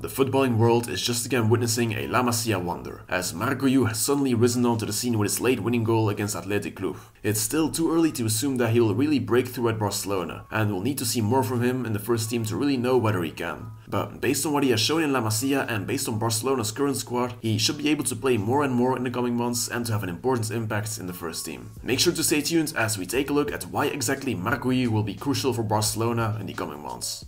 The footballing world is just again witnessing a La Masia wonder, as Marc Guiu has suddenly risen onto the scene with his late winning goal against Athletic Club. It's still too early to assume that he will really break through at Barcelona, and we'll need to see more from him in the first team to really know whether he can. But based on what he has shown in La Masia and based on Barcelona's current squad, he should be able to play more and more in the coming months and to have an important impact in the first team. Make sure to stay tuned as we take a look at why exactly Marc Guiu will be crucial for Barcelona in the coming months.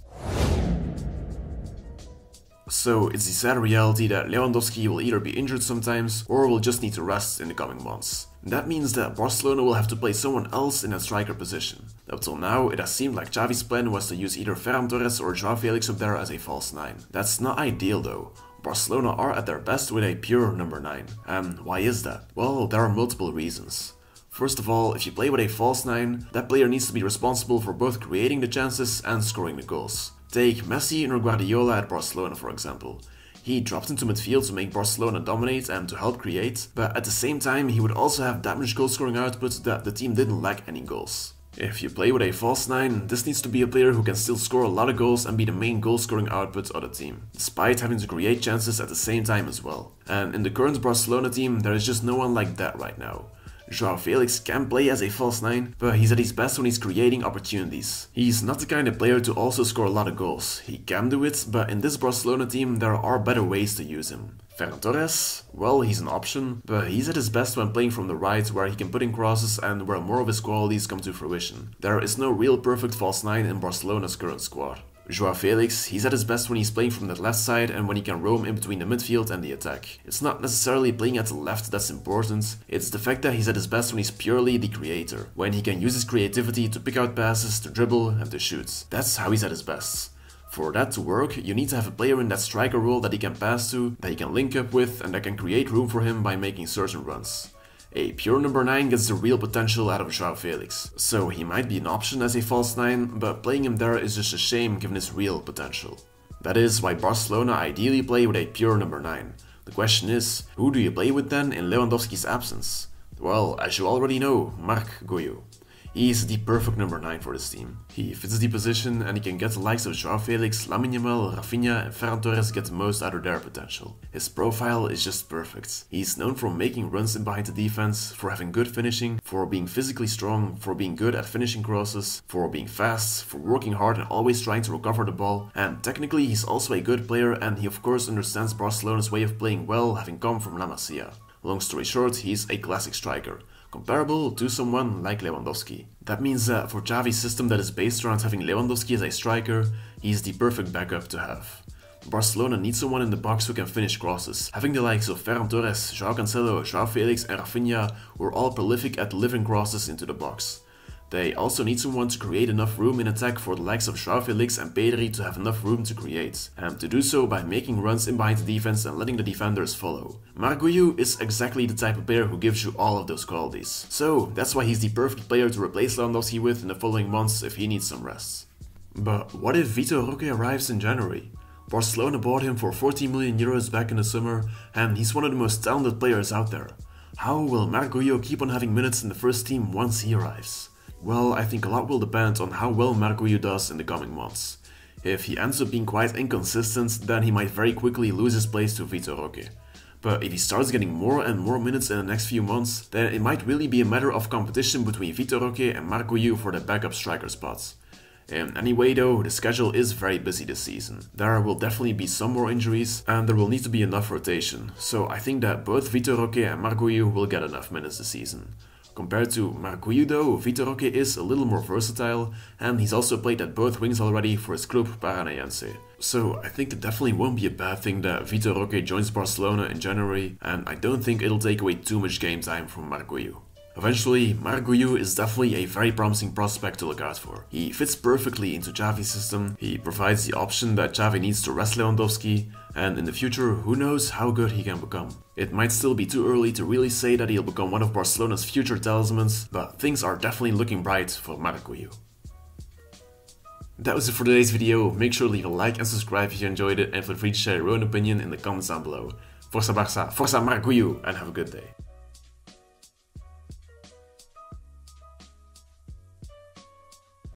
So it's the sad reality that Lewandowski will either be injured sometimes or will just need to rest in the coming months. That means that Barcelona will have to play someone else in that striker position. Up till now, it has seemed like Xavi's plan was to use either Ferran Torres or Joao Felix up there as a false 9. That's not ideal though. Barcelona are at their best with a pure number 9. And why is that? Well, there are multiple reasons. First of all, if you play with a false 9, that player needs to be responsible for both creating the chances and scoring the goals. Take Messi and Guardiola at Barcelona for example. He dropped into midfield to make Barcelona dominate and to help create, but at the same time he would also have that much goal scoring output that the team didn't lack any goals. If you play with a false 9, this needs to be a player who can still score a lot of goals and be the main goal scoring output of the team, despite having to create chances at the same time as well. And in the current Barcelona team, there is just no one like that right now. Joao Felix can play as a false 9, but he's at his best when he's creating opportunities. He's not the kind of player to also score a lot of goals. He can do it, but in this Barcelona team there are better ways to use him. Ferran Torres, well, he's an option, but he's at his best when playing from the right, where he can put in crosses and where more of his qualities come to fruition. There is no real perfect false 9 in Barcelona's current squad. Joao Felix, he's at his best when he's playing from the left side and when he can roam in between the midfield and the attack. It's not necessarily playing at the left that's important, it's the fact that he's at his best when he's purely the creator, when he can use his creativity to pick out passes, to dribble and to shoot. That's how he's at his best. For that to work, you need to have a player in that striker role that he can pass to, that he can link up with and that can create room for him by making certain runs. A pure number 9 gets the real potential out of Joao Felix, so he might be an option as a false 9, but playing him there is just a shame given his real potential. That is why Barcelona ideally play with a pure number 9. The question is, who do you play with then in Lewandowski's absence? Well, as you already know, Marc Guiu. He is the perfect number 9 for this team. He fits the position and he can get the likes of Joao Felix, Lamine Yamal, Rafinha and Ferran Torres get the most out of their potential. His profile is just perfect. He's known for making runs in behind the defense, for having good finishing, for being physically strong, for being good at finishing crosses, for being fast, for working hard and always trying to recover the ball, and technically he's also a good player and he of course understands Barcelona's way of playing well, having come from La Masia. Long story short, he's a classic striker, comparable to someone like Lewandowski. That means that for Xavi's system that is based around having Lewandowski as a striker, he's the perfect backup to have. Barcelona needs someone in the box who can finish crosses, having the likes of Ferran Torres, Joao Cancelo, Joao Felix and Rafinha who are all prolific at delivering crosses into the box. They also need someone to create enough room in attack for the likes of Joao Felix and Pedri to have enough room to create, and to do so by making runs in behind the defense and letting the defenders follow. Marc Guiu is exactly the type of player who gives you all of those qualities. So that's why he's the perfect player to replace Lewandowski with in the following months if he needs some rest. But what if Vitor Roque arrives in January? Barcelona bought him for 40 million euros back in the summer and he's one of the most talented players out there. How will Marc Guiu keep on having minutes in the first team once he arrives? Well, I think a lot will depend on how well Marc Guiu does in the coming months. If he ends up being quite inconsistent, then he might very quickly lose his place to Vitor Roque. But if he starts getting more and more minutes in the next few months, then it might really be a matter of competition between Vitor Roque and Marc Guiu for the backup striker spots. Anyway though, the schedule is very busy this season. There will definitely be some more injuries and there will need to be enough rotation, so I think that both Vitor Roque and Marc Guiu will get enough minutes this season. Compared to Marc Guiu though, Vitor Roque is a little more versatile and he's also played at both wings already for his club Paranaense. So I think it definitely won't be a bad thing that Vitor Roque joins Barcelona in January, and I don't think it'll take away too much game time from Marc Guiu. Eventually, Marc Guiu is definitely a very promising prospect to look out for. He fits perfectly into Xavi's system, he provides the option that Xavi needs to rest Lewandowski, and in the future, who knows how good he can become. It might still be too early to really say that he'll become one of Barcelona's future talismans, but things are definitely looking bright for Marc Guiu. That was it for today's video. Make sure to leave a like and subscribe if you enjoyed it, and feel free to share your own opinion in the comments down below. Força Barça, Força Marc Guiu, and have a good day.